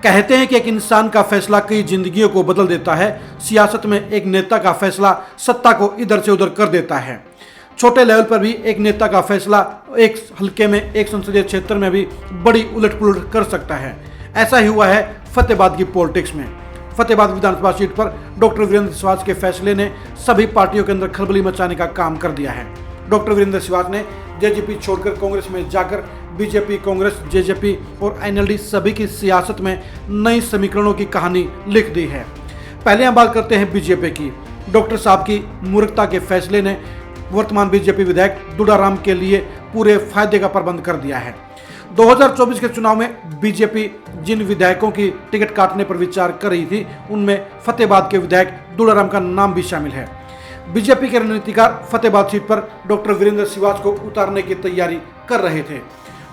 कहते हैं कि एक इंसान का फैसला कई जिंदगियों को बदल देता है। सियासत में एक नेता का फैसला सत्ता को इधर से उधर कर देता है। छोटे लेवल पर भी एक नेता का फैसला एक हल्के में, एक संसदीय क्षेत्र में भी बड़ी उलट पुलट कर सकता है। ऐसा ही हुआ है फतेहाबाद की पॉलिटिक्स में। फतेहाबाद विधानसभा सीट पर डॉक्टर वीरेंद्र सहवाज के फैसले ने सभी पार्टियों के अंदर खलबली मचाने का काम कर दिया है। डॉक्टर वीरेंद्र सहवाज ने जेजेपी छोड़कर कांग्रेस में जाकर बीजेपी, कांग्रेस, जेजेपी और एनएलडी सभी की सियासत में नई समीकरणों की कहानी लिख दी है। पहले हम बात करते हैं बीजेपी की। डॉक्टर साहब की मूर्खता के फैसले ने वर्तमान बीजेपी विधायक दुड़ाराम के लिए पूरे फायदे का प्रबंध कर दिया है। 2024 के चुनाव में बीजेपी जिन विधायकों की टिकट काटने पर विचार कर रही थी, उनमें फतेहाबाद के विधायक दुड़ाराम का नाम भी शामिल है। बीजेपी के रणनीतिकार फतेहाबाद सीट पर डॉक्टर वीरेंद्र सहवाज को उतारने की तैयारी कर रहे थे।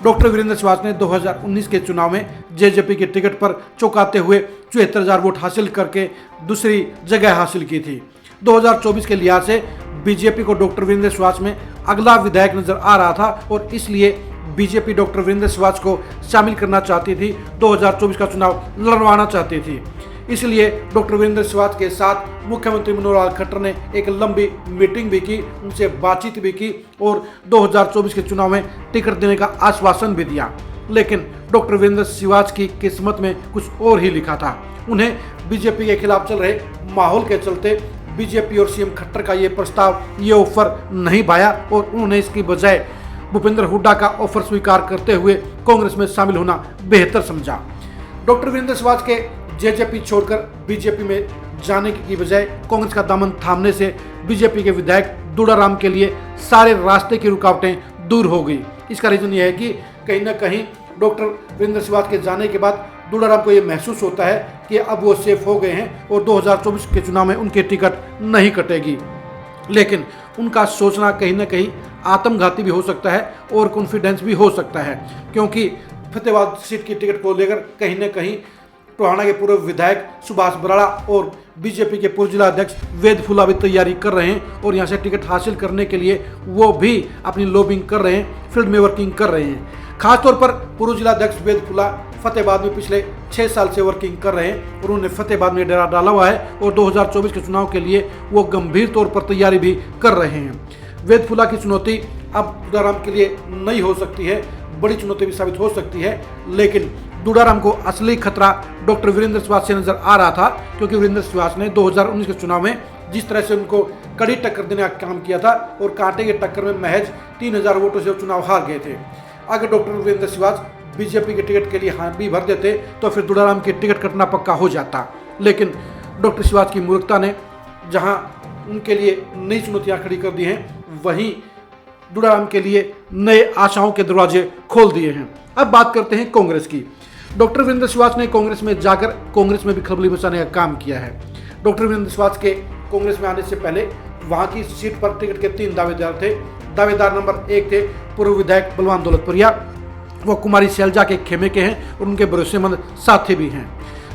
डॉक्टर वीरेंद्र सहवाज ने 2019 के चुनाव में जेजेपी की टिकट पर चौंकाते हुए 74,000 वोट हासिल करके दूसरी जगह हासिल की थी। 2024 के लिहाज से बीजेपी को डॉक्टर वीरेंद्र सहवाज में अगला विधायक नजर आ रहा था और इसलिए बीजेपी डॉक्टर वीरेंद्र सहवाज को शामिल करना चाहती थी। 2024 का चुनाव लड़वाना चाहती थी। इसलिए डॉक्टर वीरेंद्र सहवाज के साथ मुख्यमंत्री मनोहर लाल खट्टर ने एक लंबी मीटिंग भी की, उनसे बातचीत भी की और 2024 के चुनाव में टिकट देने का आश्वासन भी दिया। लेकिन डॉक्टर वीरेंद्र सहवाज की किस्मत में कुछ और ही लिखा था। उन्हें बीजेपी के खिलाफ चल रहे माहौल के चलते बीजेपी और सीएम खट्टर का ये प्रस्ताव, ये ऑफर नहीं भाया और उन्होंने इसकी बजाय भूपेंद्र हुड्डा का ऑफर स्वीकार करते हुए कांग्रेस में शामिल होना बेहतर समझा। डॉक्टर वीरेंद्र सहवाज के जेजेपी छोड़कर बीजेपी में जाने की बजाय कांग्रेस का दामन थामने से बीजेपी के विधायक दुड़ाराम के लिए सारे रास्ते की रुकावटें दूर हो गई। इसका रीजन यह है कि कहीं ना कहीं डॉक्टर वीरेंद्र सहवाज के जाने के बाद दुड़ाराम को यह महसूस होता है कि अब वो सेफ हो गए हैं और 2024 के चुनाव में उनकी टिकट नहीं कटेगी। लेकिन उनका सोचना कहीं ना कहीं आत्मघाती भी हो सकता है और कॉन्फिडेंस भी हो सकता है, क्योंकि फतेहाबाद सीट की टिकट को लेकर कहीं ना कहीं टोहाना के पूर्व विधायक सुभाष बराड़ा और बीजेपी के पूर्व जिला अध्यक्ष वेद फुला भी तैयारी कर रहे हैं और यहाँ से टिकट हासिल करने के लिए वो भी अपनी लॉबिंग कर रहे हैं, फील्ड में वर्किंग कर रहे हैं। खासतौर पर पूर्व जिला अध्यक्ष वेद फुला फतेहाबाद में पिछले 6 साल से वर्किंग कर रहे हैं और उन्होंने फतेहाबाद में डेरा डाला हुआ है और 2024 के चुनाव के लिए वो गंभीर तौर पर तैयारी भी कर रहे हैं। वेद फुला की चुनौती अब दुड़ाराम के लिए नहीं हो सकती है, बड़ी चुनौती भी साबित हो सकती है। लेकिन दुड़ाराम को असली खतरा डॉक्टर वीरेंद्र सहवाज से नजर आ रहा था, क्योंकि वीरेंद्र सहवाज ने 2019 के चुनाव में जिस तरह से उनको कड़ी टक्कर देने का काम किया था और कांटे की टक्कर में महज 3,000 वोटों से चुनाव हार गए थे। अगर डॉक्टर वीरेंद्र सहवाज बीजेपी के टिकट के लिए हाँ भी भर देते तो फिर दुड़ाराम की टिकट कटना पक्का हो जाता। लेकिन डॉक्टर सहवाज की मूर्खता ने जहां उनके लिए नई चुनौतियां खड़ी कर दी हैं, वहीं दुड़ाराम के लिए नए आशाओं के दरवाजे खोल दिए हैं। अब बात करते हैं कांग्रेस की। डॉक्टर वीरेंद्र सहवाज ने कांग्रेस में जाकर कांग्रेस में भी खलबली मचाने का काम किया है। डॉक्टर वीरेंद्र सहवाज के कांग्रेस में आने से पहले वहां की सीट पर टिकट के 3 दावेदार थे। दावेदार नंबर 1 थे पूर्व विधायक बलवान दौलतपुरिया, वो कुमारी शैलजा के खेमे के हैं और उनके भरोसेमंद साथी भी हैं।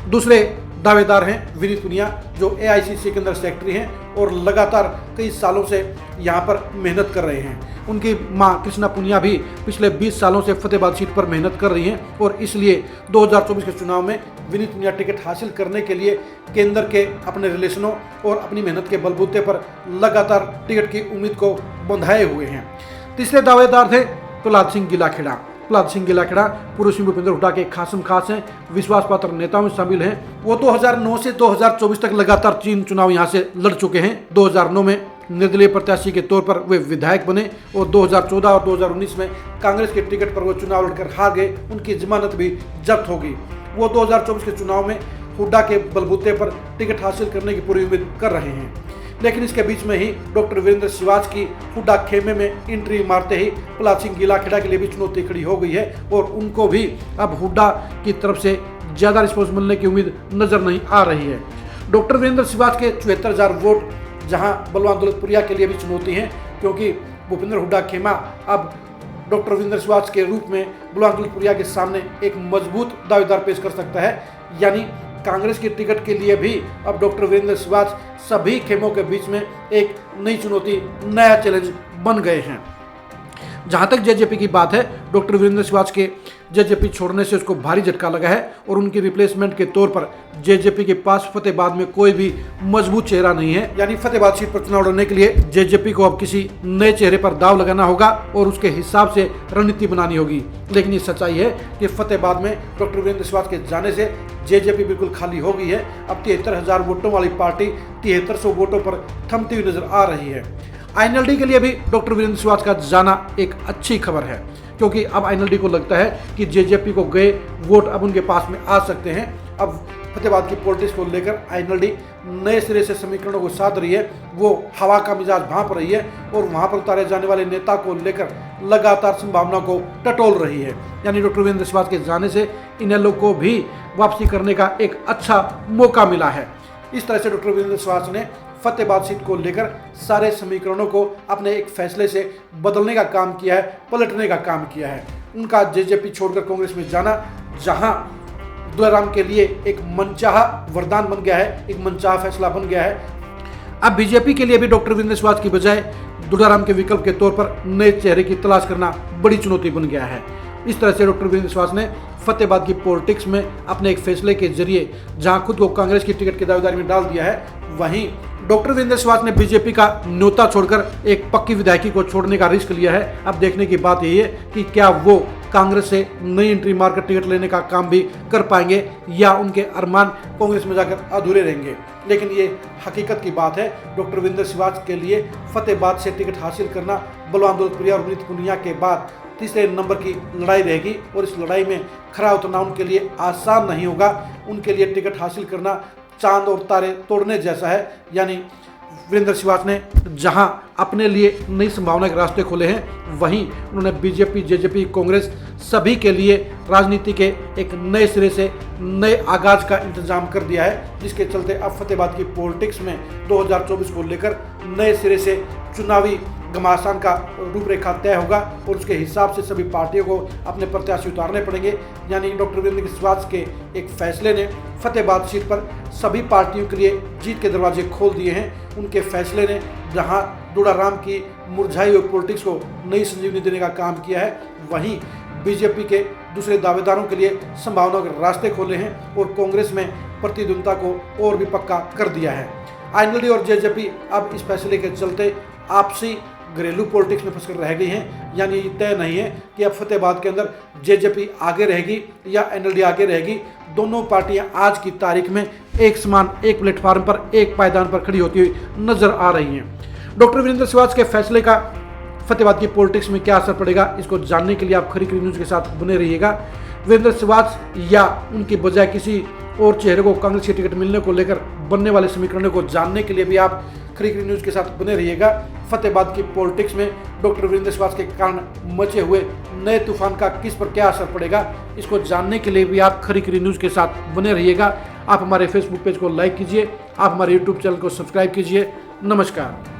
दूसरे दावेदार हैं विनीत पुनिया, जो एआईसीसी के अंदर सेक्रेटरी हैं और लगातार कई सालों से यहाँ पर मेहनत कर रहे हैं। उनकी मां कृष्णा पुनिया भी पिछले 20 सालों से फतेहाबाद सीट पर मेहनत कर रही हैं और इसलिए 2024 के चुनाव में विनीत पुनिया टिकट हासिल करने के लिए केंद्र के अपने रिलेशनों और अपनी मेहनत के बलबूते पर लगातार टिकट की उम्मीद को बंधाए हुए हैं। तीसरे दावेदार थे प्रहलाद सिंह गिलाखेड़ा। प्रहलाद सिंह गिलाखेड़ा पूर्व सीएम भूपेंद्र हुड्डा के खासम खास हैं, विश्वास पात्र नेताओं में शामिल हैं। वो 2009 से 2024 तक लगातार 3 चुनाव यहाँ से लड़ चुके हैं। 2009 में निर्दलीय प्रत्याशी के तौर पर वे विधायक बने और 2014 और 2019 में कांग्रेस के टिकट पर वो चुनाव लड़कर हार गए। उनकी जमानत भी जब्त हो गई। वो 2024 के चुनाव में हुड्डा के बलबूते पर टिकट हासिल करने की पूरी उम्मीद कर रहे हैं। लेकिन इसके बीच में ही डॉक्टर वीरेंद्र सहवाज की हुड्डा खेमे में एंट्री मारते ही प्रहलाद सिंह गिलाखेड़ा के लिए भी चुनौती खड़ी हो गई है और उनको भी अब हुड्डा की तरफ से ज़्यादा रिस्पॉन्स मिलने की उम्मीद नजर नहीं आ रही है। डॉक्टर वीरेंद्र सहवाज के 74,000 वोट जहां बलवान दौलतपुरिया के लिए भी चुनौती है, क्योंकि भूपेंद्र हुड्डा खेमा अब डॉक्टर वीरेंद्र सहवाज के रूप में बलवान दौलतपुरिया के सामने एक मजबूत दावेदार पेश कर सकता है। यानी कांग्रेस की टिकट के लिए भी अब डॉक्टर वीरेंद्र सहवाज सभी खेमों के बीच में एक नई चुनौती, नया चैलेंज बन गए हैं। जहां तक जेजेपी की बात है, डॉक्टर वीरेंद्र सहवाग के जेजेपी छोड़ने से उसको भारी झटका लगा है और उनकी रिप्लेसमेंट के तौर पर जेजेपी के पास फतेहाबाद में कोई भी मजबूत चेहरा नहीं है। यानी फतेहाबाद सीट पर चुनाव लड़ने के लिए जेजेपी को अब किसी नए चेहरे पर दाव लगाना होगा और उसके हिसाब से रणनीति बनानी होगी। लेकिन ये सच्चाई है कि फतेहाबाद में डॉक्टर वीरेंद्र सहवाग के जाने से जेजेपी बिल्कुल खाली हो गई है। अब 73,000 वोटों वाली पार्टी 7300 वोटों पर थमती हुई नजर आ रही है। आईएनएलडी के लिए भी डॉक्टर वीरेंद्र सहवाग का जाना एक अच्छी खबर है, क्योंकि अब आईएनएलडी को लगता है कि जेजेपी को गए वोट अब उनके पास में आ सकते हैं। अब फतेहाबाद की पॉलिटिक्स को लेकर आईएनएलडी नए सिरे से समीकरणों को साध रही है। वो हवा का मिजाज भांप रही है और वहां पर उतारे जाने वाले नेता को लेकर लगातार संभावना को टटोल रही है। यानी डॉक्टर वीरेंद्र सहवाग के जाने से इनेलो को भी वापसी करने का एक अच्छा मौका मिला है। इस तरह से डॉक्टर वीरेंद्र सहवाग ने फतेहाबाद सीट को लेकर सारे समीकरणों को अपने एक फैसले से बदलने का काम किया है, पलटने का काम किया है। उनका जेजेपी छोड़कर कांग्रेस में जाना जहां दुलाराम के लिए एक मनचाहा वरदान बन गया है, एक मनचाहा फैसला बन गया है, अब बीजेपी के लिए भी डॉक्टर वीरेंद्र सहवाग की बजाय दुलाराम के विकल्प के तौर पर नए चेहरे की तलाश करना बड़ी चुनौती बन गया है। इस तरह से डॉक्टर वीरेंद्र सहवाग ने फतेहाबाद की पॉलिटिक्स में अपने एक फैसले के जरिए जहां खुद को कांग्रेस की टिकट की दावेदारी में डाल दिया है, वहीं डॉक्टर वीरेंद्र सहवाग ने बीजेपी का न्योता छोड़कर एक पक्की विधायकी को छोड़ने का रिस्क लिया है। अब देखने की बात यही है कि क्या वो कांग्रेस से नई एंट्री मारकर टिकट लेने का काम भी कर पाएंगे या उनके अरमान कांग्रेस में जाकर अधूरे रहेंगे। लेकिन ये हकीकत की बात है, डॉक्टर वीरेंद्र सहवाग के लिए फतेहाबाद से टिकट हासिल करना बलवान दौलतप्रिया और विनीत पुनिया के बाद तीसरे नंबर की लड़ाई रहेगी और इस लड़ाई में खरा उतरना उनके लिए आसान नहीं होगा। उनके लिए टिकट हासिल करना चांद और तारे तोड़ने जैसा है। यानी वीरेंद्र सहवाग ने जहां अपने लिए नई संभावना के रास्ते खोले हैं, वहीं उन्होंने बीजेपी, जेजेपी, कांग्रेस सभी के लिए राजनीति के एक नए सिरे से नए आगाज का इंतजाम कर दिया है, जिसके चलते अब फतेहाबाद की पॉलिटिक्स में 2024 को लेकर नए सिरे से चुनावी घमासान का रूपरेखा तय होगा और उसके हिसाब से सभी पार्टियों को अपने प्रत्याशी उतारने पड़ेंगे। यानी डॉक्टर वीरेंद्र सहवाग के एक फैसले ने फतेहाबाद सीट पर सभी पार्टियों के लिए जीत के दरवाजे खोल दिए हैं। उनके फैसले ने जहां दुलाराम की मुरझाई हुई पॉलिटिक्स को नई संजीवनी देने का काम किया है, वहीं बीजेपी के दूसरे दावेदारों के लिए संभावनाओं के रास्ते खोले हैं और कांग्रेस में प्रतिद्वंदिता को और भी पक्का कर दिया है। आईएनएलडी और जेजेपी अब इस फैसले के चलते आपसी घरेलू पॉलिटिक्स में फंसकर रह गई हैं। यानी ये तय नहीं है कि अब फतेहाबाद के अंदर जेजेपी आगे रहेगी या आईएनएलडी आगे रहेगी। दोनों पार्टियां आज की तारीख में एक समान, एक प्लेटफार्म पर, एक पायदान पर खड़ी होती हुई नजर आ रही हैं। डॉक्टर वीरेंद्र सहवाग के फैसले का फतेहाबाद की पॉलिटिक्स में क्या असर पड़ेगा, इसको जानने के लिए आप खरी खरी न्यूज़ के साथ बने रहिएगा। वीरेंद्र सहवाग या उनकी बजाय किसी और चेहरे को कांग्रेस की टिकट मिलने को लेकर बनने वाले समीकरणों को जानने के लिए भी आप खरी खरी न्यूज़ के साथ बने रहिएगा। फतेहाबाद की पॉलिटिक्स में डॉक्टर वीरेंद्र सहवाग के कारण मचे हुए नए तूफान का किस पर क्या असर पड़ेगा, इसको जानने के लिए भी आप खरी खरी न्यूज़ के साथ बने रहिएगा। आप हमारे फेसबुक पेज को लाइक कीजिए, आप हमारे यूट्यूब चैनल को सब्सक्राइब कीजिए। नमस्कार।